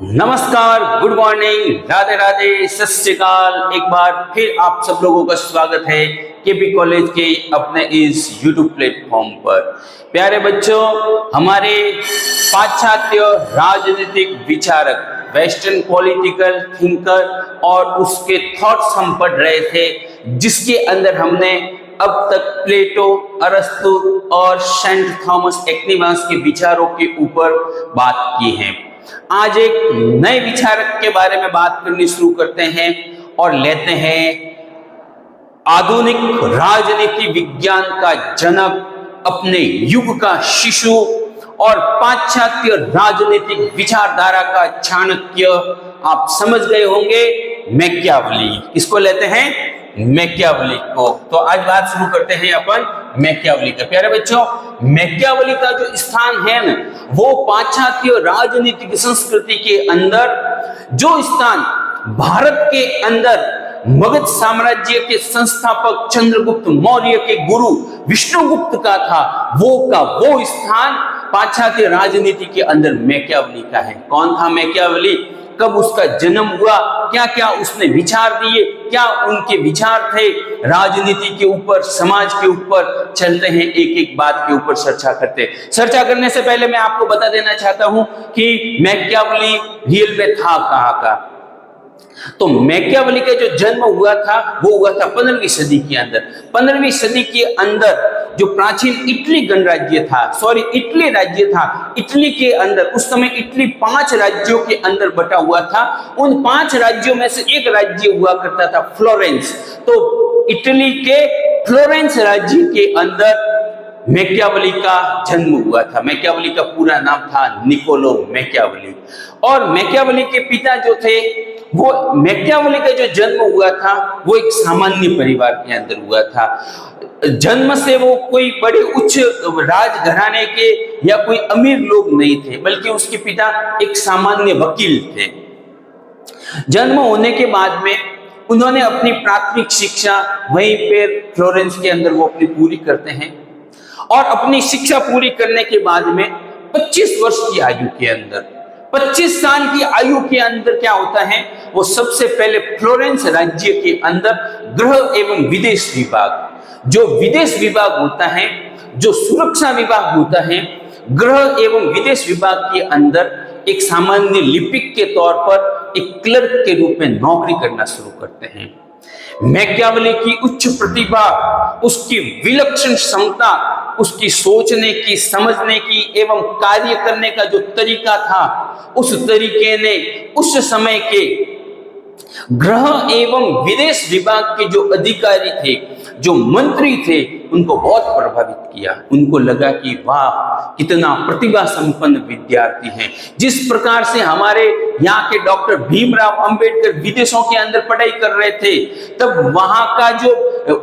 नमस्कार, good morning, Radhe Radhe, सत श्री अकाल। एक बार फिर आप सब लोगों का स्वागत है केपी कॉलेज के अपने इस यूट्यूब प्लेटफॉर्म पर। प्यारे बच्चों, हमारे पाश्चात्य राजनीतिक विचारक, वेस्टर्न पॉलिटिकल थिंकर और उसके थॉट्स हम पढ़ रहे थे, जिसके अंदर हमने अब तक प्लेटो, अरस्तु और सेंट थॉमस एक्विनास के विचारों के ऊपर बात की है। आज एक नए विचारक के बारे में बात करनी शुरू करते हैं और लेते हैं आधुनिक राजनीति विज्ञान का जनक, अपने युग का शिशु और पाश्चात्य राजनीतिक विचारधारा का चाणक्य। आप समझ गए होंगे, मैकियावेली। किसको लेते हैं? मैकियावेली को। तो आज बात शुरू करते हैं अपन मैकियावेली का। प्यारे बच्चों, मैकियावेली का जो स्थान है ना, वो पाश्चात्य राजनीतिक संस्कृति के अंदर जो स्थान भारत के अंदर मगध साम्राज्य के संस्थापक चंद्रगुप्त मौर्य के गुरु विष्णुगुप्त का था, वो स्थान पाश्चात्य राजनीति के अंदर मैकियावेली का है। कौन था मैकियावेली? कब उसका जन्म हुआ? क्या क्या उसने विचार दिए? क्या उनके विचार थे राजनीति के ऊपर, समाज के ऊपर? चलते हैं एक एक बात के ऊपर चर्चा करते। चर्चा करने से पहले मैं आपको बता देना चाहता हूं कि मैकियावेली रियल में था कहां का। तो मैकियावेली का जो जन्म हुआ था वो हुआ था 15वीं सदी के अंदर। 15वीं सदी के अंदर जो प्राचीन इटली इटली राज्य था, इटली के अंदर उस समय इटली 5 राज्यों के अंदर बटा हुआ था। उन 5 राज्यों में से एक राज्य हुआ करता था फ्लोरेंस। तो इटली के फ्लोरेंस राज्य के अंदर मैकियावेली का जन्म हुआ था। मैकियावेली का पूरा नाम था निकोलो मैकियावेली। और मैकियावेली के पिता जो थे, वो मैकियावेली का जो जन्म हुआ था वो एक सामान्य परिवार के अंदर हुआ था। जन्म से वो कोई बड़े उच्च राजघराने के या कोई अमीर लोग नहीं थे, बल्कि उसके पिता एक सामान्य वकील थे। जन्म होने के बाद में उन्होंने अपनी प्राथमिक शिक्षा वहीं पर फ्लोरेंस के अंदर वो अपनी पूरी करते हैं। और अपनी शिक्षा पूरी करने के बाद में 25 वर्ष की आयु के अंदर, 25 साल की आयु के अंदर क्या होता है, वो सबसे पहले फ्लोरेंस राज्य के अंदर गृह एवं विदेश विभाग, जो विदेश विभाग होता है, जो सुरक्षा विभाग होता है, गृह एवं विदेश विभाग के अंदर एक सामान्य लिपिक के तौर पर एक क्लर्क के रूप में नौकरी करना शुरू करते हैं। मैकियावेली की उच्च प्रतिभा, उसकी विलक्षण क्षमता, उसकी सोचने की, समझने की एवं कार्य करने का जो तरीका था, उस तरीके ने उस समय के गृह एवं विदेश विभाग के जो अधिकारी थे, जो मंत्री थे, उनको बहुत प्रभावित किया। उनको लगा कि वाह, कितना प्रतिभा संपन्न विद्यार्थी हैं। जिस प्रकार से हमारे यहाँ के डॉक्टर भीमराव अंबेडकर विदेशों के अंदर पढ़ाई कर रहे थे, तब वहां का जो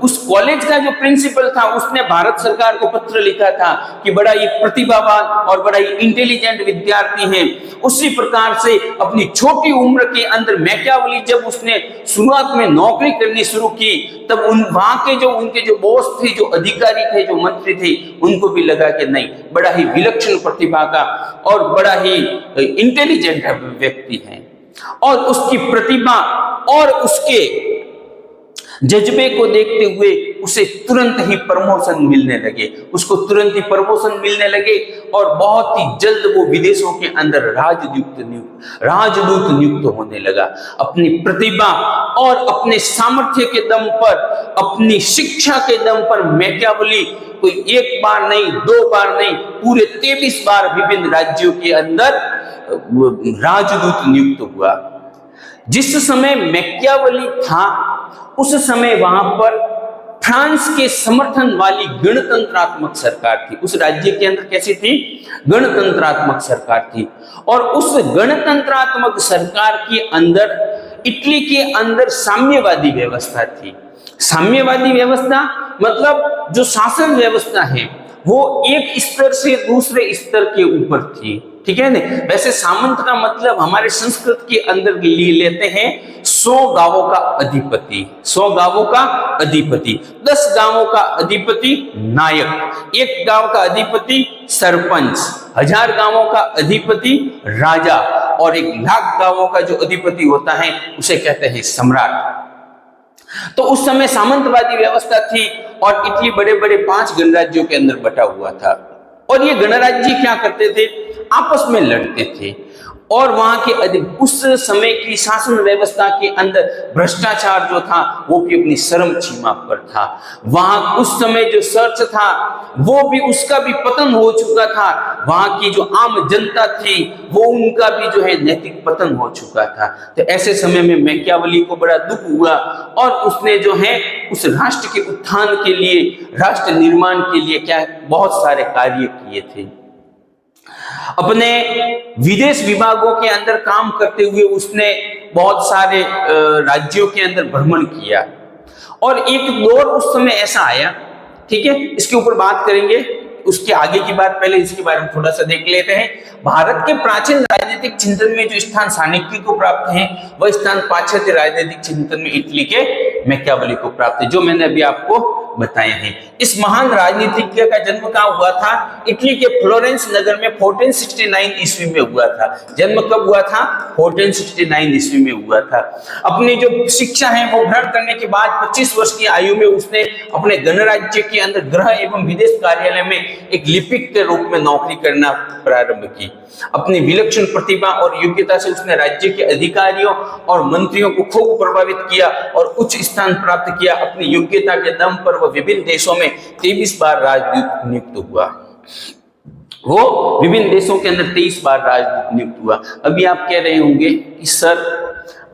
उस कॉलेज का जो प्रिंसिपल था, उसने भारत सरकार को पत्र लिखा था कि बड़ा ही प्रतिभावान और बड़ा ही इंटेलिजेंट विद्यार्थी हैं। उसी प्रकार से अपनी छोटी उम्र के अंदर मैकियावेली जब उसने शुरुआत में नौकरी करनी शुरू की, तब वहां के उनके जो बॉस थे, जो अधिकारी थे, जो मंत्री थे, उनको भी लगा कि नहीं, बड़ा ही विलक्षण प्रतिभा का और बड़ा ही इंटेलिजेंट व्यक्ति है। और उसकी प्रतिभा और उसके जज्बे को देखते हुए उसे तुरंत ही प्रमोशन मिलने लगे, और बहुत ही जल्द वो विदेशों के अंदर राजदूत नियुक्त होने लगा। अपनी प्रतिभा और अपने सामर्थ्य के दम पर, अपनी शिक्षा के दम पर मैकियावेली कोई एक बार नहीं, 2 बार नहीं, पूरे 23 बार विभिन्न राज्यों के अंदर राजदूत नियुक्त हुआ। जिस समय मैकियावेली था, उस समय वहां पर फ्रांस के समर्थन वाली गणतंत्रात्मक सरकार थी। उस राज्य के अंदर कैसी थी? गणतंत्रात्मक सरकार थी। और उस गणतंत्रात्मक सरकार के अंदर इटली के अंदर साम्यवादी व्यवस्था थी। साम्यवादी व्यवस्था मतलब जो शासन व्यवस्था है, वो एक स्तर से दूसरे स्तर के ऊपर थी। ठीक है ना। वैसे सामंत का मतलब हमारे संस्कृत के अंदर लेते हैं 100 गांवों का अधिपति, 100 गांवों का अधिपति, 10 गांवों का अधिपति नायक, 1 गांव का अधिपति सरपंच, 1000 गांवों का अधिपति राजा और 1,00,000 गांवों का जो अधिपति होता है उसे कहते हैं सम्राट। तो उस समय सामंतवादी व्यवस्था थी और इटली बड़े बड़े 5 गणराज्यों के अंदर बटा हुआ था। और ये गणराज्य क्या करते थे, आपस में लड़ते थे और वहां के उस समय की शासन व्यवस्था के अंदर भ्रष्टाचार जो था वो भी अपनी चरम सीमा पर था। वहां उस समय जो सर्च था वो भी, उसका भी पतन हो चुका था। वहां की जो आम जनता थी वो, उनका भी जो है नैतिक पतन हो चुका था। तो ऐसे समय में मैकियावेली को बड़ा दुख हुआ और उसने जो है उस राष्ट्र के उत्थान के लिए, राष्ट्र निर्माण के लिए क्या बहुत सारे कार्य किए थे। अपने विदेश विभागों के अंदर काम करते हुए उसने बहुत सारे राज्यों के अंदर भ्रमण किया और एक दौर उस समय ऐसा आया, ठीक है, इसके ऊपर बात करेंगे। उसके आगे की बात, पहले इसके बारे में थोड़ा सा देख लेते हैं। भारत के प्राचीन राजनीतिक चिंतन में जो स्थान चाणक्य को प्राप्त है वह स्थान पाश्चात्य राजनीतिक चिंतन में इटली के मैकियावेली को प्राप्त है, जो मैंने अभी आपको बताए हैं। इस महान राजनीतिज्ञ का जन्म कहाँ हुआ था, इटली के फ्लोरेंस नगर में 1469 ईस्वी में हुआ था। जन्म कब हुआ था, 1469 ईस्वी में हुआ था। अपनी जो शिक्षा है वो ग्रहण करने के बाद 25 वर्ष की आयु में उसने अपने गणराज्य के अंदर गृह एवं विदेश कार्यालय में एक लिपिक के रूप में नौकरी करना प्रारंभ की। अपनी विलक्षण प्रतिभा और योग्यता से उसने राज्य के अधिकारियों और मंत्रियों को खूब प्रभावित किया और उच्च स्थान प्राप्त किया। अपनी योग्यता के दम पर वह विभिन्न देशों में 23 बार राजदूत नियुक्त हुआ। वो विभिन्न देशों के अंदर 23 बार राजदूत नियुक्त हुआ। अभी आप कह रहे होंगे कि सर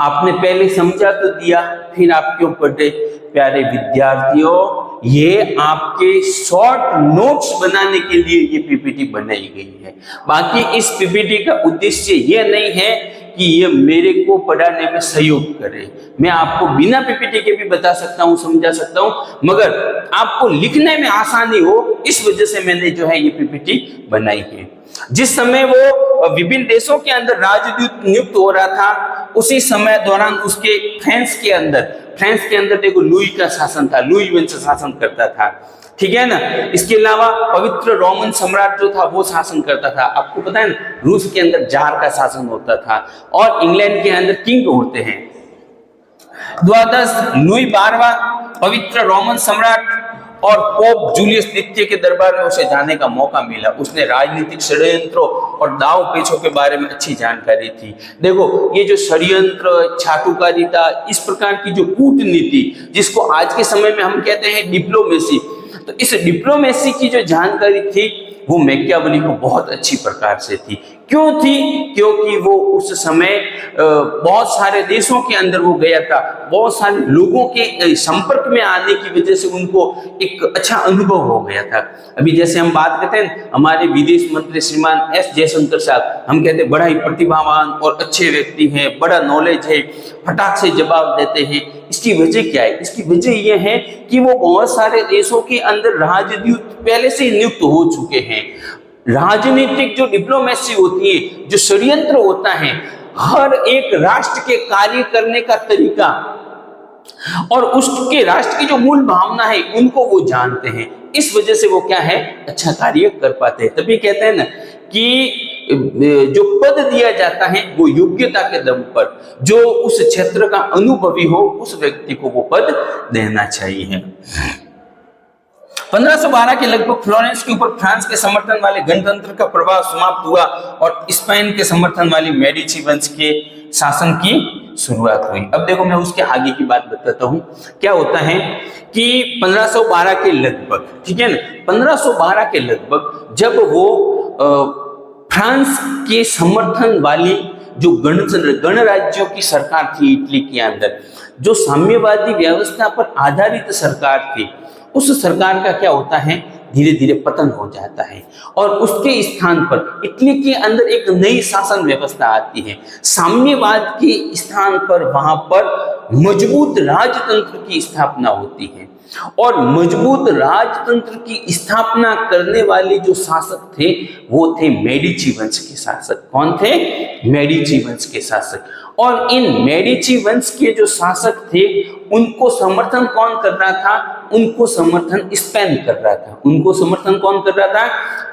आपने पहले समझा तो दिया, फिर आप क्यों पढ़े? प्यारे विद्यार्थियों, ये आपके शॉर्ट नोट्स बनाने के लिए ये पीपीटी बनाई गई है। बाकी इस पीपीटी का उद्देश्य ये नहीं है कि ये मेरे को पढ़ाने में सहयोग करे। मैं आपको बिना पीपीटी के भी बता सकता हूँ, समझा सकता हूँ, मगर आपको लिखने में आसानी हो इस वजह से मैंने जो है ये पीपीटी बनाई है। जिस समय वो विभिन्न देशों के अंदर राजदूत नियुक्त हो रहा था, उसी समय दौरान उसके फ्रांस के अंदर देखो लुई का शासन था, लुई वंश शासन करता था, ठीक है ना। इसके अलावा पवित्र रोमन सम्राट जो था वो शासन करता था। आपको पता है ना, रूस के अंदर जार का शासन होता था और इंग्लैंड के अंदर किंग होते हैं। द्वादश लुई 12वां पवित्र रोमन सम्राट और पोप जूलियस द्वितीय के दरबार में उसे जाने का मौका मिला। उसने राजनीतिक षड्यंत्रों और दाव पेचों के बारे में अच्छी जानकारी थी। देखो ये जो षड्यंत्र, चाटुकारिता, इस प्रकार की जो कूटनीति, जिसको आज के समय में हम कहते हैं डिप्लोमेसी, तो इस डिप्लोमेसी की जो जानकारी थी वो मैकियावेली को बहुत अच्छी प्रकार से थी। क्यों थी? क्योंकि वो उस समय बहुत सारे देशों के अंदर वो गया था, बहुत सारे लोगों के संपर्क में आने की वजह से उनको एक अच्छा अनुभव हो गया था। अभी जैसे हम बात करते हैं, हमारे विदेश मंत्री श्रीमान एस जयशंकर साहब, हम कहते हैं बड़ा ही प्रतिभावान और अच्छे व्यक्ति हैं, बड़ा नॉलेज है, फटाक से जवाब देते हैं। इसकी वजह क्या है? इसकी वजह यह है कि वो बहुत सारे देशों के अंदर राजदूत पहले से नियुक्त हो चुके हैं। राजनीतिक जो डिप्लोमेसी होती है, जो षड्यंत्र होता है, हर एक राष्ट्र के कार्य करने का तरीका और उसके राष्ट्र की जो मूल भावना है उनको वो जानते हैं। इस वजह से वो क्या है, अच्छा कार्य कर पाते हैं। तभी कहते हैं ना कि जो पद दिया जाता है वो योग्यता के दम पर, जो उस क्षेत्र का अनुभवी हो उस व्यक्ति को वो पद देना चाहिए। 1512 के लगभग फ्लोरेंस के ऊपर फ्रांस के समर्थन वाले गणतंत्र का प्रभाव समाप्त हुआ और स्पेन के समर्थन वाली मेडिची वंश के शासन की शुरुआत हुई। अब देखो मैं उसके आगे की बात बताता हूँ। क्या होता है कि 1512 के लगभग, ठीक है ना, 1512 के लगभग जब वो फ्रांस के समर्थन वाली जो गणराज्यों की सरकार थी इटली के अंदर, जो साम्यवादी व्यवस्था पर आधारित सरकार थी, उस सरकार का क्या होता है, धीरे धीरे पतन हो जाता है और उसके स्थान पर इटली के अंदर एक नई शासन व्यवस्था आती है। साम्यवाद के स्थान पर वहां पर मजबूत राजतंत्र की स्थापना होती है। और मजबूत राजतंत्र की स्थापना करने वाले जो शासक थे वो थे मेडिची वंश के शासक। कौन थे? मेडिची वंश के शासक। और इन मेडिची वंश के जो शासक थे उनको समर्थन कौन कर रहा था? उनको समर्थन स्पेन कर रहा था। उनको समर्थन कौन कर रहा था?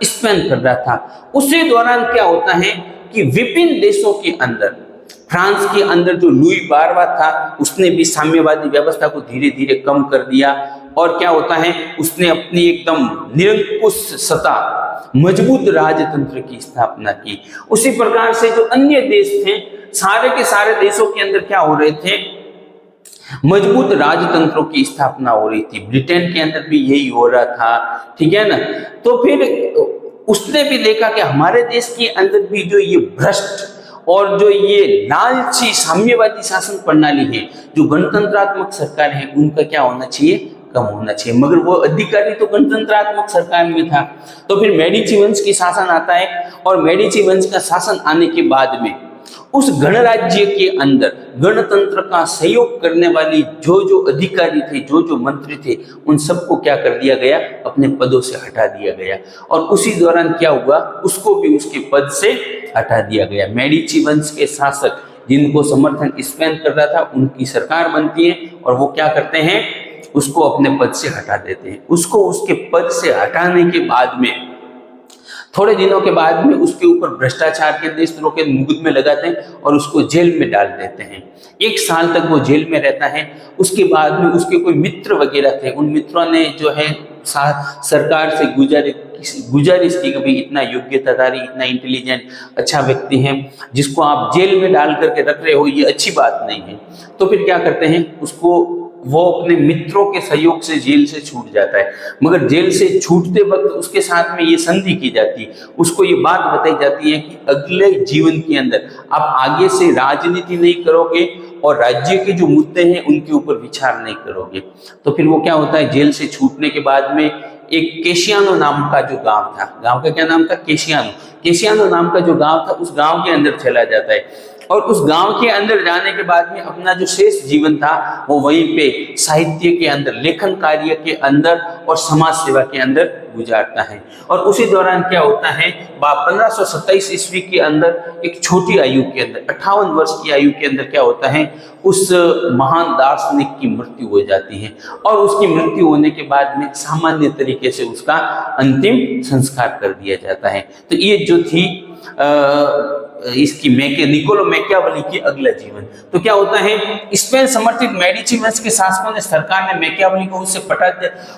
स्पेन कर रहा था। उसी दौरान क्या होता है कि विभिन्न देशों के अंदर, फ्रांस के अंदर जो लुई 12वां था उसने भी साम्यवादी व्यवस्था को धीरे धीरे कम कर दिया। और क्या होता है, उसने अपनी एकदम निरंकुश सत्ता, मजबूत राजतंत्र की स्थापना की। उसी प्रकार से जो अन्य देश थे, सारे के सारे देशों के अंदर क्या हो रहे थे? मजबूत राजतंत्रों की स्थापना हो रही थी। ब्रिटेन के अंदर भी यही हो रहा था, ठीक है ना। तो फिर उसने भी देखा कि हमारे देश के अंदर भी जो ये भ्रष्ट और जो ये लालची साम्यवादी शासन प्रणाली है, जो गणतंत्रात्मक सरकार है, उनका क्या होना चाहिए? कम होना चाहिए। मगर वो अधिकारी तो गणतंत्रात्मक सरकार में था। तो फिर मेडिची वंश की शासन आता है और मेडिची वंश का शासन आने के बाद में उस गणराज्य के अंदर गणतंत्र का सहयोग करने वाली जो जो अधिकारी थे, जो जो मंत्री थे, उन सबको क्या कर दिया गया? अपने पदों से हटा दिया गया। और उसी दौरान क्या हुआ? उसको भी उसके पद से हटा दिया गया। मेडिची वंश के शासक जिनको समर्थन स्पेन कर रहा था, उनकी सरकार बनती है और वो क्या करते हैं? उसको अपने पद से हटा देते हैं। उसको उसके पद से हटाने के बाद में थोड़े दिनों के बाद में उसके ऊपर भ्रष्टाचार के देशद्रोह के मुकदमे लगाते हैं और उसको जेल में डाल देते हैं। 1 साल तक वो जेल में रहता है। उसके बाद में उसके कोई मित्र वगैरह थे, उन मित्रों ने जो है सरकार से गुजारिश की कि भाई इतना योग्यताधारी, इतना इंटेलिजेंट, अच्छा व्यक्ति है जिसको आप जेल में डाल करके रख रहे हो, ये अच्छी बात नहीं है। तो फिर क्या करते हैं? उसको वो अपने मित्रों के सहयोग से जेल से छूट जाता है। मगर जेल से छूटते वक्त उसके साथ में ये संधि की जाती है, उसको ये बात बताई जाती है कि अगले जीवन के अंदर आप आगे से राजनीति नहीं करोगे और राज्य के जो मुद्दे हैं उनके ऊपर विचार नहीं करोगे। तो फिर वो क्या होता है? जेल से छूटने के बाद में एक केशियानो नाम का जो गांव था, गांव का क्या नाम था? केशियानो नाम का जो गांव था, उस गांव के अंदर चला जाता है। और उस गांव के अंदर जाने के बाद में अपना जो शेष जीवन था वो वहीं पे साहित्य के अंदर, लेखन कार्य के अंदर और समाज सेवा के अंदर गुजारता है। और उसी दौरान क्या होता है? 1527 ईस्वी के अंदर एक छोटी आयु के अंदर, 58 वर्ष की आयु के अंदर क्या होता है? उस महान दार्शनिक की मृत्यु हो जाती है। और उसकी मृत्यु होने के बाद में सामान्य तरीके से उसका अंतिम संस्कार कर दिया जाता है। तो ये जो थी इसकी निकोलो मैकियावेली की अगला जीवन। तो क्या होता है? स्पेन समर्थित मेडिची वंश के शासकों ने, सरकार ने मैकियावेली को उससे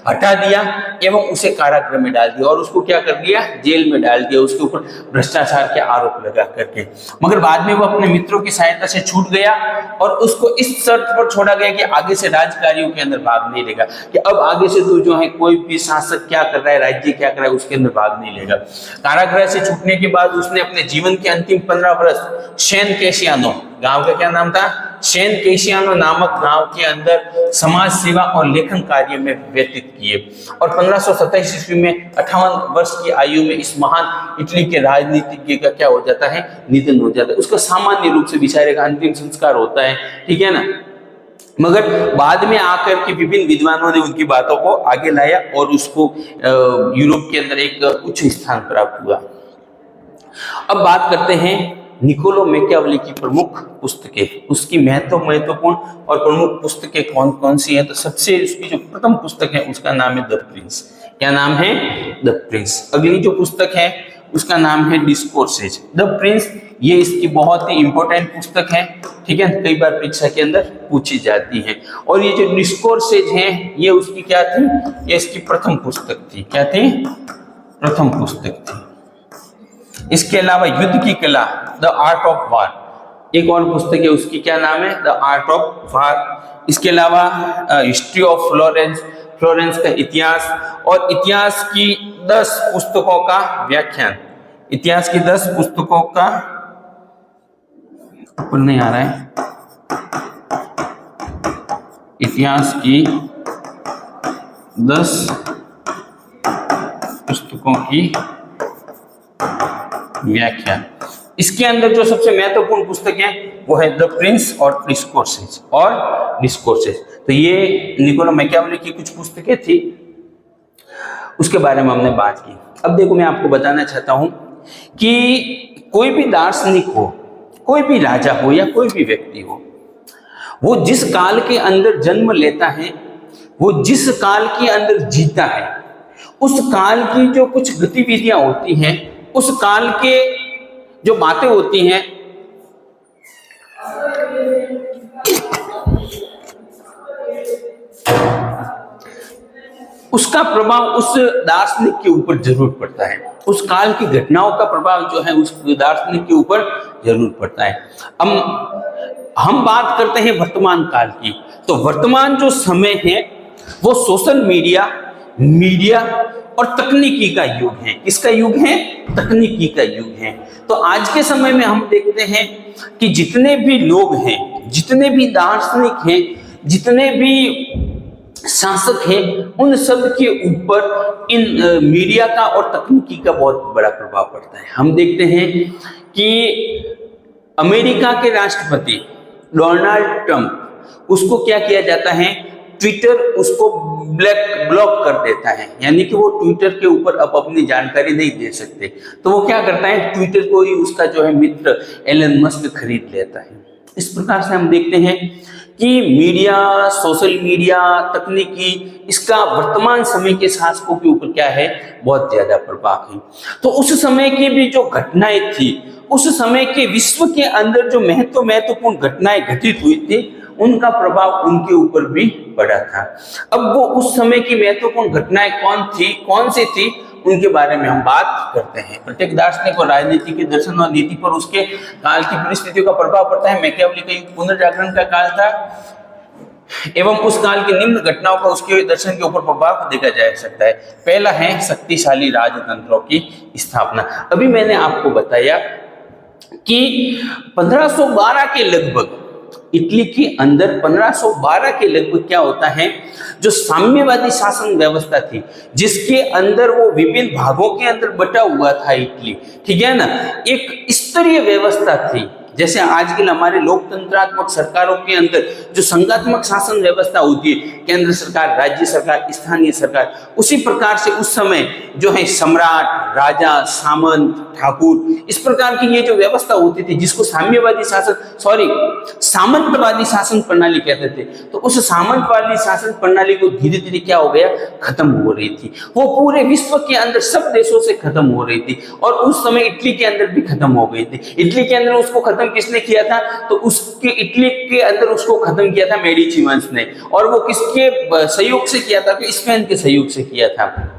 हटा दिया एवं उसे कारागृह में डाल दिया और उसको क्या कर दिया? जेल में डाल दिया, उसके ऊपर भ्रष्टाचार के आरोप लगा करके। मगर बाद में वो अपने मित्रों की सहायता से छूट गया और उसको इस शर्त पर छोड़ा गया कि आगे से राजकार्यों के अंदर भाग नहीं लेगा, कि अब आगे से तू जो है कोई भी शासक क्या कर रहा है, राज्य क्या कर रहा है, उसके अंदर भाग नहीं लेगा। कारागृह से छूटने के बाद उसने अपने जीवन के अंतिम 15 वर्ष सैन कैसियानो, गांव का क्या नाम था? सैन कैसियानो नामक गांव के अंदर समाज सेवा और लेखन कार्य में व्यतीत किए। और 1527 ईस्वी में 58 वर्ष की आयु में इस महान इटली के राजनीतिज्ञ का क्या हो जाता है? निधन हो जाता है। उसका सामान्य रूप से बेचारे का अंतिम संस्कार होता है, ठीक है ना। मगर बाद में आकर के विभिन्न विद्वानों ने उनकी बातों को आगे लाया और उसको यूरोप के अंदर एक उच्च स्थान प्राप्त हुआ। अब बात करते हैं निकोलो मैकियावेली की प्रमुख पुस्तकें, उसकी महत्वपूर्ण और प्रमुख पुस्तकें कौन कौन सी हैं। तो सबसे उसकी जो प्रथम पुस्तक है उसका नाम है द प्रिंस। क्या नाम है? The Prince. अगली जो पुस्तक है उसका नाम है डिस्कोर्सेज। द प्रिंस ये इसकी बहुत ही इंपॉर्टेंट पुस्तक है, ठीक है, कई बार परीक्षा के अंदर पूछी जाती है। और ये जो डिस्कोर्सेज है ये उसकी क्या थी? ये इसकी प्रथम पुस्तक थी। क्या थी? प्रथम पुस्तक थी। इसके अलावा युद्ध की कला, द आर्ट ऑफ वार, एक और पुस्तक है, उसकी क्या नाम है? The art of war. इसके अलावा हिस्ट्री ऑफ फ्लोरेंस का इतिहास और इतिहास की 10 पुस्तकों का व्याख्यान। इतिहास की 10 पुस्तकों का ऊपर नहीं आ रहा है, इतिहास की 10 पुस्तकों की व्याख्या। इसके अंदर जो सबसे महत्वपूर्ण पुस्तक है वो है द प्रिंस और डिस्कोर्सेज। तो ये निकोलो मैकियावेली की कुछ पुस्तकें थी, उसके बारे में हमने बात की। अब देखो, मैं आपको बताना चाहता हूं कि कोई भी दार्शनिक हो, कोई भी राजा हो या कोई भी व्यक्ति हो, वो जिस काल के अंदर जन्म लेता है, वो जिस काल के अंदर जीता है, उस काल की जो कुछ गतिविधियां होती हैं, उस काल के जो बातें होती हैं, उसका प्रभाव उस दार्शनिक के ऊपर जरूर पड़ता है। उस काल की घटनाओं का प्रभाव जो है उस दार्शनिक के ऊपर जरूर पड़ता है। हम बात करते हैं वर्तमान काल की, तो वर्तमान जो समय है वो सोशल मीडिया और तकनीकी का युग है। किसका युग है? तकनीकी का युग है। तो आज के समय में हम देखते हैं कि जितने भी लोग हैं, जितने भी दार्शनिक हैं, जितने भी शासक हैं, उन सब के ऊपर इन मीडिया का और तकनीकी का बहुत बड़ा प्रभाव पड़ता है। हम देखते हैं कि अमेरिका के राष्ट्रपति डोनाल्ड ट्रंप, उसको क्या किया जाता है, ट्विटर उसको ब्लॉक कर देता है, यानी कि वो ट्विटर के ऊपर अब अपनी जानकारी नहीं दे सकते। तो वो क्या करता है, ट्विटर को ही उसका जो है मित्र एलन मस्क खरीद लेता है। इस प्रकार से हम देखते हैं कि मीडिया, सोशल मीडिया, तकनीकी, इसका वर्तमान समय के शासकों के ऊपर क्या है, बहुत ज्यादा प्रभाव है। तो उस समय की भी जो घटनाएं थी, उस समय के विश्व के अंदर जो महत्वपूर्ण घटनाएं घटित हुई थी, उनका प्रभाव उनके ऊपर भी पड़ा था। अब वो उस समय की महत्वपूर्ण घटनाएं कौन सी थी, उनके बारे में हम बात करते हैं। प्रत्येक दार्शनिक और राजनीति के दर्शन और नीति पर उसके काल की परिस्थितियों का प्रभाव पड़ता है। मैकियावेली का युग पुनर्जागरण का काल था एवं उस काल की निम्न घटनाओं का उसके दर्शन के ऊपर प्रभाव देखा जा सकता है। पहला है शक्तिशाली राजतंत्रों की स्थापना। अभी मैंने आपको बताया कि 1512 के लगभग इटली के अंदर 1512 के लगभग क्या होता है, जो साम्यवादी शासन व्यवस्था थी, जिसके अंदर वो विभिन्न भागों के अंदर बटा हुआ था इटली, ठीक है ना, एक स्तरीय व्यवस्था थी। जैसे आजकल हमारे लोकतंत्रात्मक सरकारों के अंदर जो संघात्मक शासन व्यवस्था होती है, केंद्र सरकार, राज्य सरकार, स्थानीय सरकार, उसी प्रकार से उस समय जो है सम्राट, राजा, सामंत, ठाकुर, इस प्रकार की ये जो व्यवस्था होती थी, जिसको सामंतवादी शासन प्रणाली कहते थे। तो उस सामंतवादी शासन प्रणाली को धीरे धीरे क्या हो गया, खत्म हो रही थी। वो पूरे विश्व के अंदर सब देशों से खत्म हो रही थी और उस समय इटली के अंदर भी खत्म हो गई थी। इटली के अंदर उसको खत्म किसने किया था, तो उसके इटली के अंदर उसको खत्म किया था मेडिची वंश ने। और वो किसके सहयोग से किया था, तो स्पेन के सहयोग से किया था।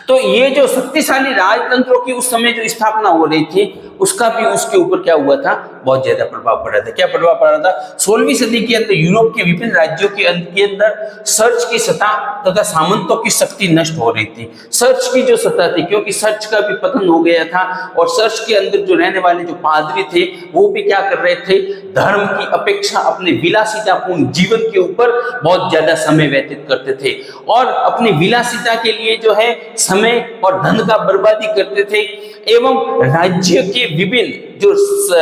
तो ये जो शक्तिशाली राजतंत्रों की उस समय जो स्थापना हो रही थी, उसका भी उसके ऊपर क्या हुआ था, बहुत ज्यादा प्रभाव पड़ा था। क्या प्रभाव पड़ा था? 16वीं सदी के अंदर यूरोप के विभिन्न राज्यों के अंदर सर्च की सत्ता तथा सामंतों की शक्ति नष्ट हो रही थी। सर्च की जो सत्ता थी, क्योंकि सर्च का भी पतन हो गया था और सर्च के अंदर जो रहने वाले जो पादरी थे, वो भी क्या कर रहे थे, धर्म की अपेक्षा अपने विलासितापूर्ण जीवन के ऊपर बहुत ज्यादा समय व्यतीत करते थे और अपनी विलासिता के लिए जो है समय और धन का बर्बादी करते थे। एवं राज्य के विभिन्न जो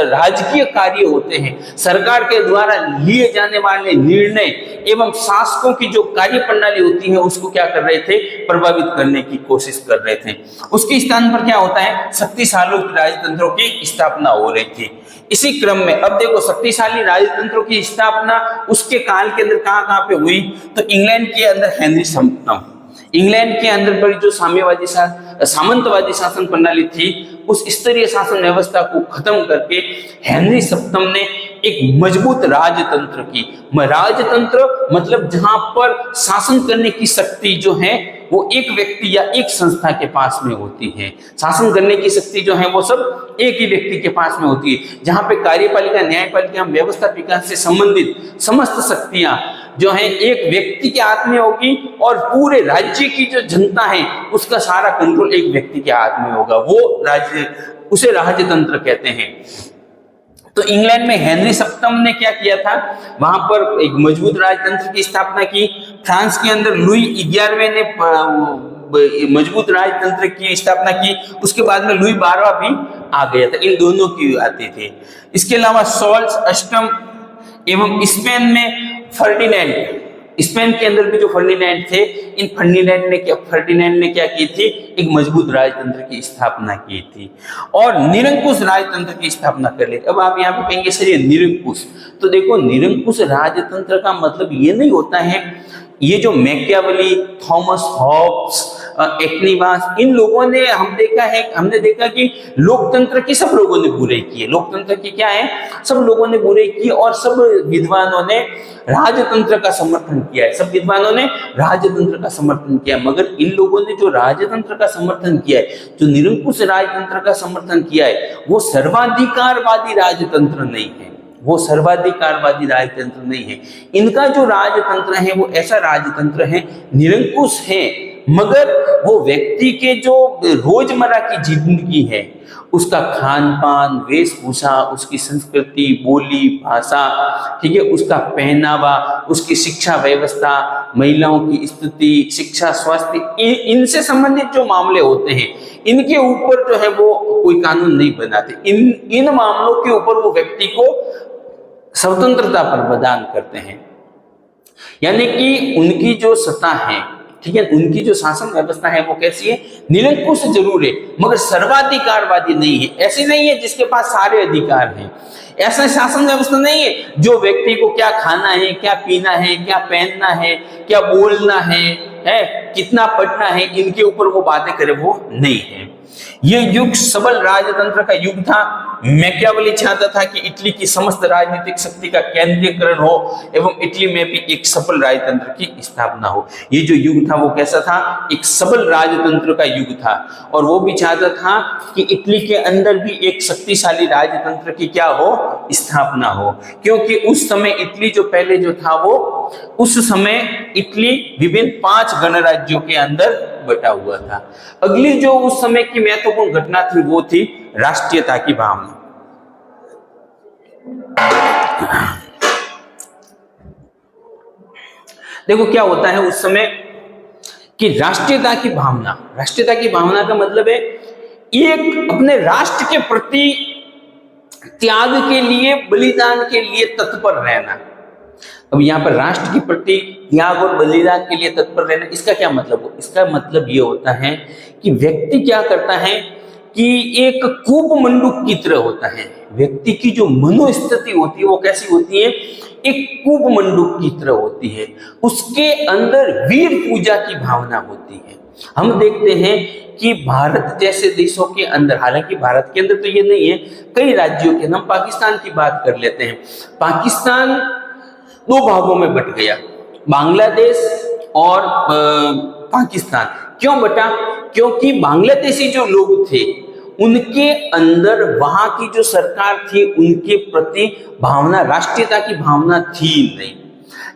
राजकीय कार्य होते हैं, सरकार के द्वारा लिए जाने वाले निर्णय एवं शासकों की जो कार्य प्रणाली होती है, उसको क्या कर रहे थे, प्रभावित करने की कोशिश कर रहे थे। उसके स्थान पर क्या होता है, शक्तिशाली राजतंत्रों की स्थापना हो रही थी। इसी क्रम में अब देखो, शक्तिशाली राजतंत्रों की स्थापना उसके काल के अंदर कहां पे हुई, तो इंग्लैंड के अंदर हेनरी सप्तम, इंग्लैंड के अंदर बड़ी जो सामंतवादी शासन प्रणाली थी, उस स्तरीय शासन व्यवस्था को खत्म करके हेनरी सप्तम ने एक मजबूत राजतंत्र की। राजतंत्र मतलब जहां पर शासन करने की शक्ति जो है वो एक व्यक्ति या एक संस्था के पास में होती है। शासन करने की शक्ति जो है वो सब एक ही व्यक्ति के पास में होती है, जहां पे कार्यपालिका, न्यायपालिका, व्यवस्थापिका से संबंधित समस्त शक्तियां जो है एक व्यक्ति के हाथ में होगी और पूरे राज्य की जो जनता है उसका सारा कंट्रोल एक व्यक्ति के हाथ में होगा। वो राज्य, उसे राजतंत्र कहते हैं। तो इंग्लैंड में हेनरी सप्तम ने क्या किया था, वहां पर एक मजबूत राजतंत्र की स्थापना की। फ्रांस के अंदर लुई 11वें ने मजबूत राजतंत्र की स्थापना की। उसके बाद में लुई 12वां भी आ गया था, इन दोनों की आते थे। इसके अलावा सॉल्स अष्टम एवं स्पेन में फर्डिनेंड, स्पेन के अंदर भी जो फर्डिनेंड थे, इन फर्डिनेंड ने क्या की थी, एक मजबूत राजतंत्र की स्थापना की थी और निरंकुश राजतंत्र की स्थापना कर ली। अब आप यहाँ पे कहेंगे सर ये निरंकुश, तो देखो निरंकुश राजतंत्र का मतलब ये नहीं होता है, ये जो मैकियावेली, थॉमस हॉब्स, एक्निवास, इन लोगों ने हमने देखा कि लोकतंत्र की सब लोगों ने बुराई की है। लोकतंत्र की क्या है, सब लोगों ने बुराई की और सब विद्वानों ने राजतंत्र का समर्थन किया है, सब विद्वानों ने राजतंत्र का समर्थन किया। मगर इन लोगों ने जो राजतंत्र का समर्थन किया है, जो निरंकुश राजतंत्र का समर्थन किया है, वो सर्वाधिकारवादी राजतंत्र नहीं है, वो सर्वाधिकारवादी राजतंत्र नहीं है। इनका जो राजतंत्र है वो ऐसा राजतंत्र है, निरंकुश है, मगर वो व्यक्ति के जो रोजमर्रा की जिंदगी है, उसका खान पान, वेशभूषा, उसकी संस्कृति, बोली, भाषा, ठीक है, उसका पहनावा, उसकी शिक्षा व्यवस्था, महिलाओं की स्थिति, शिक्षा, स्वास्थ्य, इनसे संबंधित जो मामले होते हैं, इनके ऊपर जो है वो कोई कानून नहीं बनाते। इन मामलों के ऊपर वो व्यक्ति को स्वतंत्रता प्रदान करते हैं, यानी कि उनकी जो सत्ता है, ठीक है, उनकी जो शासन व्यवस्था है वो कैसी है, निरंकुश जरूर है मगर सर्वाधिकारवादी नहीं है। ऐसी नहीं है जिसके पास सारे अधिकार हैं, ऐसा शासन व्यवस्था नहीं है जो व्यक्ति को क्या खाना है, क्या पीना है, क्या पहनना है, क्या बोलना है, कितना पढ़ना है, इनके ऊपर वो बातें करे, वो नहीं है। ये युग सबल राजतंत्र का युग था। मैकियावेली चाहता था कि इटली की समस्त राजनीतिक शक्ति का केंद्रीकरण हो एवं इटली में भी एक सफल राजतंत्र की स्थापना हो। ये जो युग था वो कैसा था, एक सबल राजतंत्र का युग था। और वो भी चाहता था कि इटली के अंदर भी एक शक्तिशाली राजतंत्र की क्या हो, स्थापना हो, क्योंकि उस समय इटली जो पहले जो था वो, उस समय इटली विभिन्न 5 गणराज्यों के अंदर बटा हुआ था। अगली जो उस समय की महत्वपूर्ण घटना थी वो थी राष्ट्रीयता की भावना। देखो क्या होता है उस समय कि राष्ट्रीयता की भावना का मतलब है एक अपने राष्ट्र के प्रति त्याग के लिए, बलिदान के लिए तत्पर रहना। अब यहाँ पर राष्ट्र के प्रति त्याग और बलिदान के लिए तत्पर रहना, इसका क्या मतलब हो, इसका मतलब ये होता है कि व्यक्ति क्या करता है कि एक कूप मंडूक की तरह होता है। व्यक्ति की जो मनोस्थिति होती है वो कैसी होती है, एक कूप मंडूक की तरह होती है। उसके अंदर वीर पूजा की भावना होती है। हम देखते हैं कि भारत जैसे देशों के अंदर, हालांकि भारत के अंदर तो ये नहीं है, कई राज्यों के, हम पाकिस्तान की बात कर लेते हैं। पाकिस्तान 2 भागों में बट गया, बांग्लादेश और पाकिस्तान। क्यों बटा, क्योंकि बांग्लादेशी जो लोग थे उनके अंदर वहां की जो सरकार थी उनके प्रति भावना, राष्ट्रीयता की भावना थी नहीं।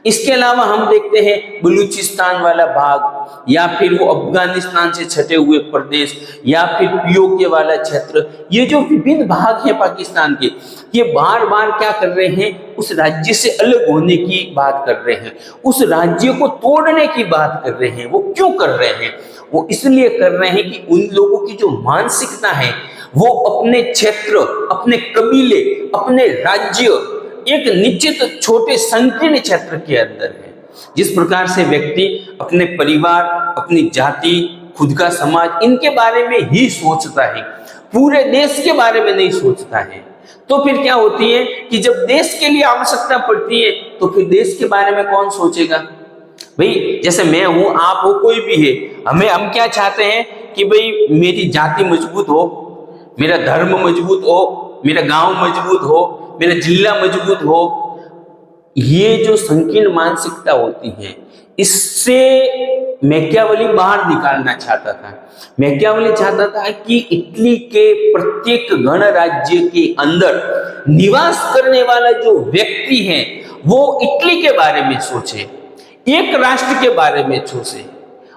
इसके अलावा हम देखते हैं बलूचिस्तान वाला भाग, या फिर वो अफगानिस्तान से छटे हुए प्रदेश, या फिर पीओके वाला क्षेत्र, ये जो विभिन्न भाग हैं पाकिस्तान के, ये बार बार क्या कर रहे हैं, उस राज्य से अलग होने की बात कर रहे हैं, उस राज्य को तोड़ने की बात कर रहे हैं। वो क्यों कर रहे हैं, वो इसलिए कर रहे हैं कि उन लोगों की जो मानसिकता है वो अपने क्षेत्र, अपने कबीले, अपने राज्य, एक निश्चित छोटे संकीर्ण क्षेत्र के अंदर है। जिस प्रकार से व्यक्ति अपने परिवार, अपनी जाति, खुद का समाज, इनके बारे में ही सोचता है, पूरे देश के बारे में नहीं सोचता है, तो फिर क्या होती है कि जब देश के लिए आवश्यकता पड़ती है तो फिर देश के बारे में कौन सोचेगा। भाई जैसे मैं हूं, आप हो, कोई भी है, हम क्या चाहते हैं कि भाई मेरी जाति मजबूत हो, मेरा धर्म मजबूत हो, मेरा गांव मजबूत हो, मेरा जिला मजबूत हो। ये जो संकीर्ण मानसिकता होती है, इससे मैकियावेली बाहर निकालना चाहता था। मैकियावेली चाहता था कि इटली के प्रत्येक गणराज्य के अंदर निवास करने वाला जो व्यक्ति है वो इटली के बारे में सोचे, एक राष्ट्र के बारे में सोचे,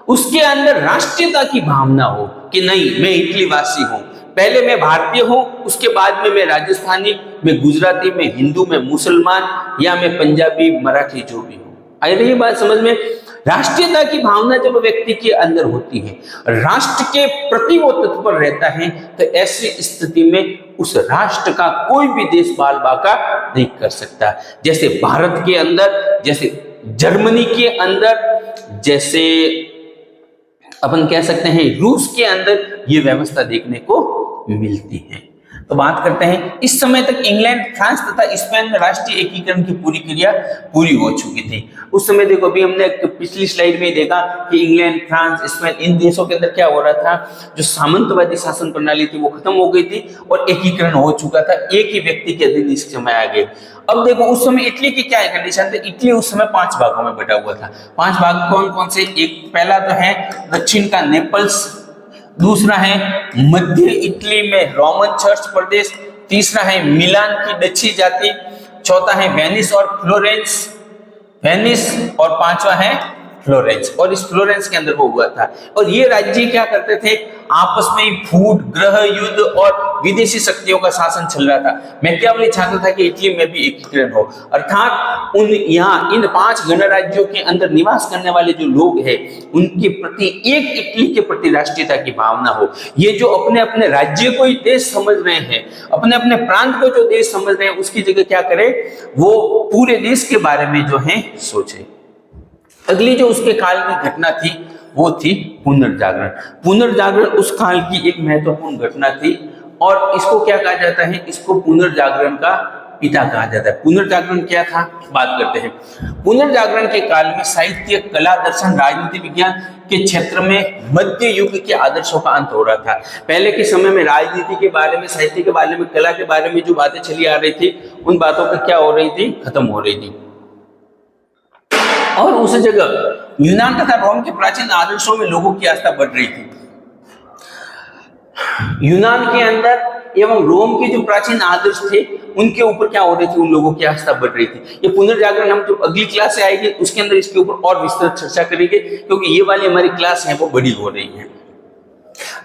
उसके अंदर राष्ट्रीयता की भावना हो कि नहीं, मैं इटली वासी हूं, पहले मैं भारतीय हूं, उसके बाद में मैं राजस्थानी, मैं गुजराती, मैं हिंदू, मैं मुसलमान, या मैं पंजाबी, मराठी, जो भी हूं। आई रही बात समझ में। राष्ट्रीयता की भावना जब व्यक्ति के अंदर होती है, राष्ट्र के प्रति वो तत्पर रहता है, तो ऐसी स्थिति में उस राष्ट्र का कोई भी देश बाल बाका नहीं कर सकता। जैसे भारत के अंदर, जैसे जर्मनी के अंदर, जैसे अपन कह सकते हैं रूस के अंदर ये व्यवस्था देखने को मिलती है। तो बात करते हैं, इस समय तक इंग्लैंड, फ्रांस तथा स्पेन में राष्ट्रीय एकीकरण की पूरी क्रिया पूरी हो चुकी थी। उस समय देखो, अभी हमने पिछली स्लाइड में देखा कि इंग्लैंड, फ्रांस, स्पेन, इन देशों के अंदर क्या हो रहा था, जो सामंतवादी शासन प्रणाली थी वो खत्म हो गई थी और एकीकरण हो चुका था, एक ही व्यक्ति के अधीन इस समय आ गए। अब देखो उस समय इटली की क्या कंडीशन थी, इटली उस समय 5 भागों में बटा हुआ था। 5 भाग कौन कौन से, एक पहला तो है दक्षिण का नेपल्स, दूसरा है मध्य इटली में रोमन चर्च प्रदेश, तीसरा है मिलान की डची जाति, चौथा है वेनिस और फ्लोरेंस, वेनिस, और पांचवा है फ्लोरेंस। और इस फ्लोरेंस के अंदर वो हुआ था। और ये राज्य क्या करते थे, आपस में फूट, ग्रह युद्ध और विदेशी शक्तियों का शासन चल रहा था। मैकियावेली चाहता था कि इटली में भी एकीकरण हो, अर्थात इन 5 गणराज्यों के अंदर निवास करने वाले जो लोग हैं उनके प्रति एक इटली के प्रति राष्ट्रीयता की भावना हो। ये जो अपने अपने राज्य को ही देश समझ रहे हैं, अपने अपने प्रांत को जो देश समझ रहे हैं, उसकी जगह क्या करे, वो पूरे देश के बारे में जो है सोचे। अगली जो उसके काल की घटना थी वो थी पुनर्जागरण। पुनर्जागरण उस काल की एक महत्वपूर्ण घटना थी और इसको क्या कहा जाता है, इसको पुनर्जागरण का पिता कहा जाता है। पुनर्जागरण क्या था, बात करते हैं। पुनर्जागरण के काल में साहित्य, कला, दर्शन, राजनीति विज्ञान के क्षेत्र में मध्य युग के आदर्शों का अंत हो रहा था। पहले के समय में राजनीति के बारे में, साहित्य के बारे में, कला के बारे में जो बातें चली आ रही थी, उन बातों का क्या हो रही थी, खत्म हो रही थी। और उस जगह यूनान तथा रोम के प्राचीन आदर्शों में लोगों की आस्था बढ़ रही थी। यूनान के अंदर एवं रोम के जो प्राचीन आदर्श थे उनके ऊपर क्या हो रही थी, उन लोगों की आस्था बढ़ रही थी। ये पुनर्जागरण हम जो अगली क्लास से आएगी उसके अंदर इसके ऊपर और विस्तृत चर्चा करेंगे, क्योंकि ये वाली हमारी क्लास है वो बड़ी हो रही है।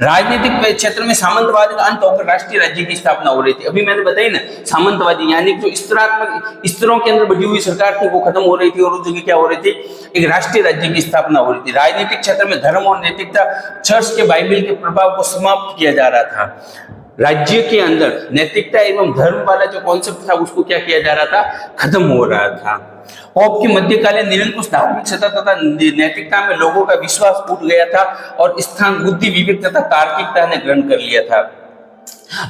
राजनीतिक क्षेत्र में सामंतवाद का अंत होकर राष्ट्रीय राज्य की स्थापना हो रही थी। अभी मैंने बताई ना, सामंतवादी यानी जो स्तरात्मक स्तरों के अंदर बढ़ी हुई सरकार थी वो खत्म हो रही थी और उस जगह क्या हो रही थी, एक राष्ट्रीय राज्य की स्थापना हो रही थी। राजनीतिक क्षेत्र में धर्म और नैतिकता, चर्च के बाइबल के प्रभाव को समाप्त किया जा रहा था। राज्य के अंदर नैतिकता एवं धर्म वाला जो कॉन्सेप्ट था उसको क्या किया जा रहा था, खत्म हो रहा था। पोप की मध्यकालीन निरंकुश धार्मिक सत्ता तथा नैतिकता में लोगों का विश्वास उठ गया था और स्थान बुद्धि, विवेक तथा तार्किकता ने ग्रहण कर लिया था।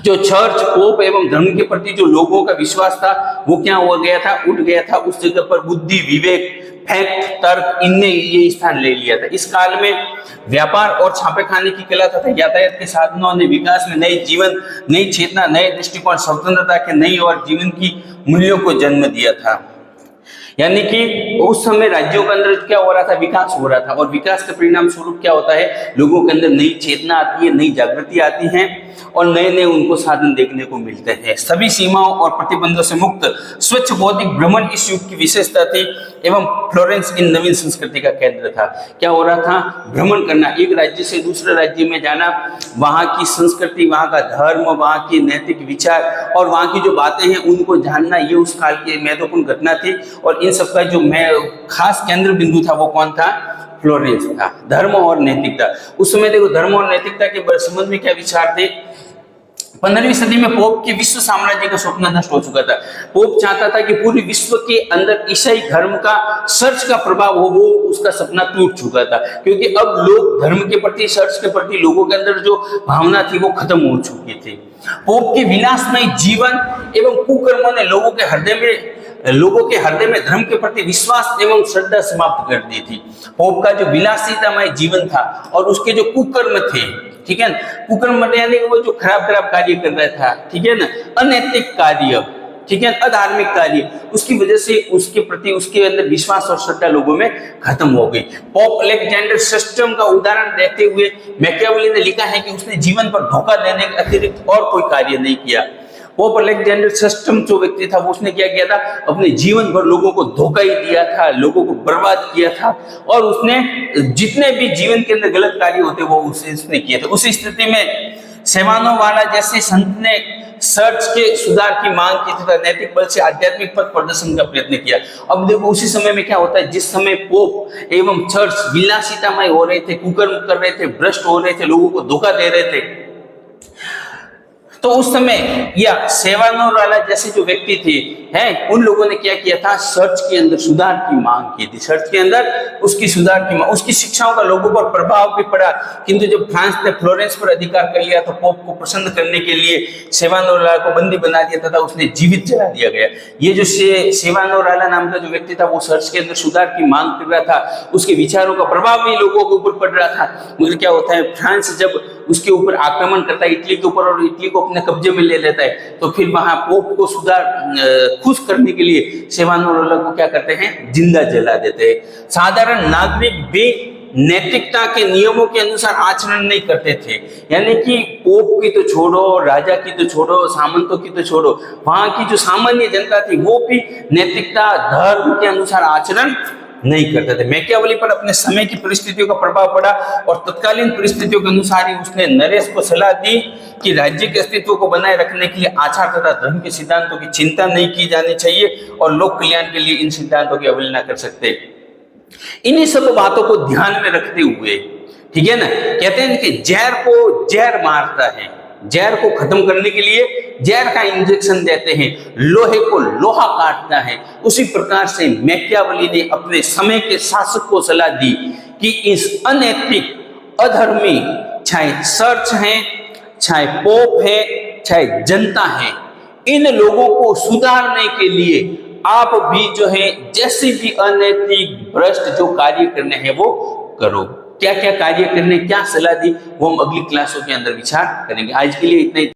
जो चर्च, पोप एवं धर्म के प्रति जो लोगों का विश्वास था वो क्या हो गया था, उठ गया था। उस जगह पर बुद्धि, विवेक, फैक्ट, तर्क, इनने ये स्थान ले लिया था। इस काल में व्यापार और छापे खाने की कला तथा यातायात के साधनों ने विकास में नए जीवन, नई चेतना, नए दृष्टिकोण, स्वतंत्रता के नई और जीवन की मूल्यों को जन्म दिया था। यानी कि उस समय राज्यों के अंदर क्या हो रहा था, विकास हो रहा था और विकास के परिणाम स्वरूप क्या होता है, लोगों के अंदर नई चेतना आती है, नई जागृति आती है और नए नए उनको साधन देखने को मिलते हैं। सभी सीमाओं और प्रतिबंधों से मुक्त स्वच्छ बौद्धिक भ्रमण इस युग की विशेषता थी एवं फ्लोरेंस इन नवीन संस्कृति का केंद्र था। क्या हो रहा था, भ्रमण करना, एक राज्य से दूसरे राज्य में जाना, वहां की संस्कृति, वहां का धर्म, वहां की नैतिक विचार और वहां की जो बातें हैं उनको जानना, ये उस काल की महत्वपूर्ण घटना थी। और इन सबका जो खास केंद्र बिंदु था वो कौन था, फ्लोरेंस था। धर्म और नैतिकता, उस समय देखो धर्म और नैतिकता के संबंध में क्या विचार थे। 15वीं सदी में पोप के विश्व साम्राज्य का स्वप्न नष्ट हो चुका था। पोप चाहता था कि पूरी विश्व के अंदर ईसाई धर्म का चर्च का प्रभाव हो, वो उसका सपना टूट चुका था, क्योंकि अब लोग धर्म के प्रति, चर्च के प्रति लोगों के अंदर जो भावना थी वो खत्म हो चुकी थी। पोप के विलासमय जीवन एवं कुकर्मों ने लोगों के हृदय में धर्म के प्रति विश्वास एवं श्रद्धा समाप्त कर दी थी। पोप का जो विलासितामय जीवन था और उसके जो कुकर्म थे, ठीक है ना, कुकर्म यानी वो जो खराब कार्य कर रहा था, ठीक है ना, अनैतिक कार्य, ठीक है, अधार्मिक कार्य, उसकी वजह से उसके प्रति उसके अंदर विश्वास और श्रद्धा लोगों में खत्म हो गई। पोप अलेक्जेंडर सिस्टम का उदाहरण देते हुए मैकियावेली ने लिखा है कि उसने जीवन पर धोखा देने के अतिरिक्त और कोई कार्य नहीं किया। पोप अलेक्जेंडर सिस्टम जो व्यक्ति था वो उसने क्या किया था, अपने जीवन भर लोगों को धोखा ही दिया था, लोगों को बर्बाद किया था और उसने जितने भी जीवन के अंदर गलत कार्य होते वो उसने किए थे। उस स्थिति में सेवानो वाला जैसे संत ने चर्च के सुधार की मांग की तथा नैतिक बल से आध्यात्मिक पथ प्रदर्शन का प्रयत्न किया। अब देखो उसी समय में क्या होता है, जिस समय पोप एवं चर्च विलासितामय हो रहे थे, कुकर्म कर रहे थे, भ्रष्ट हो रहे थे, लोगों को धोखा दे रहे थे, तो उस समय या सेवानोर वाला जैसे जो व्यक्ति थे हैं, उन लोगों ने क्या किया था, चर्च के अंदर सुधार की मांग की थी। चर्च के अंदर उसकी सुधार की मांग, उसकी शिक्षाओं का लोगों पर प्रभाव भी पड़ा। किंतु जब फ्रांस ने फ्लोरेंस पर अधिकार कर लिया तो पोप को प्रसन्न करने के लिए सेवानोर वाला को बंदी बना दिया तथा उसने जीवित जला दिया गया। ये जो सेवानोर वाला नाम का जो व्यक्ति था वो चर्च के अंदर सुधार की मांग कर रहा था, उसके विचारों का प्रभाव भी लोगों के ऊपर पड़ रहा था। मगर क्या होता है, फ्रांस जब उसके ऊपर आक्रमण करता है इटली के ऊपर और इटली को अपने कब्जे में ले लेता है, तो फिर वहां पोप को खुश करने के लिए सेवानोर को क्या करते हैं, जिंदा जला देते हैं। साधारण नागरिक भी नैतिकता के नियमों के अनुसार आचरण नहीं करते थे, यानी कि पोप की तो छोड़ो, राजा की तो छोड़ो, सामंतों की तो छोड़ो, वहां की जो सामान्य जनता थी वो भी नैतिकता धर्म के अनुसार आचरण नहीं करते थे। मैकियावेली पर अपने समय की परिस्थितियों का प्रभाव पड़ा और तत्कालीन परिस्थितियों के अनुसार ही उसने नरेश को सलाह दी कि राज्य के अस्तित्व को बनाए रखने के लिए आचार तथा धर्म के सिद्धांतों की चिंता नहीं की जानी चाहिए और लोक कल्याण के लिए इन सिद्धांतों की अवहेलना कर सकते। इन्हीं सब बातों को ध्यान में रखते हुए, ठीक है ना, कहते हैं कि जहर को जहर मारता है, जहर को खत्म करने के लिए जहर का इंजेक्शन देते हैं, लोहे को लोहा काटता है। उसी प्रकार से मैकियावेली ने अपने समय के शासक को सलाह दी कि इस अनैतिक, अधर्मी, चाहे चर्च है, चाहे पोप है, चाहे जनता है, इन लोगों को सुधारने के लिए आप भी जो है जैसे भी अनैतिक, भ्रष्ट जो कार्य करने हैं वो करो। क्या क्या कार्य करने, क्या सलाह दी, वो हम अगली क्लासों के अंदर विचार करेंगे। आज के लिए इतना ही।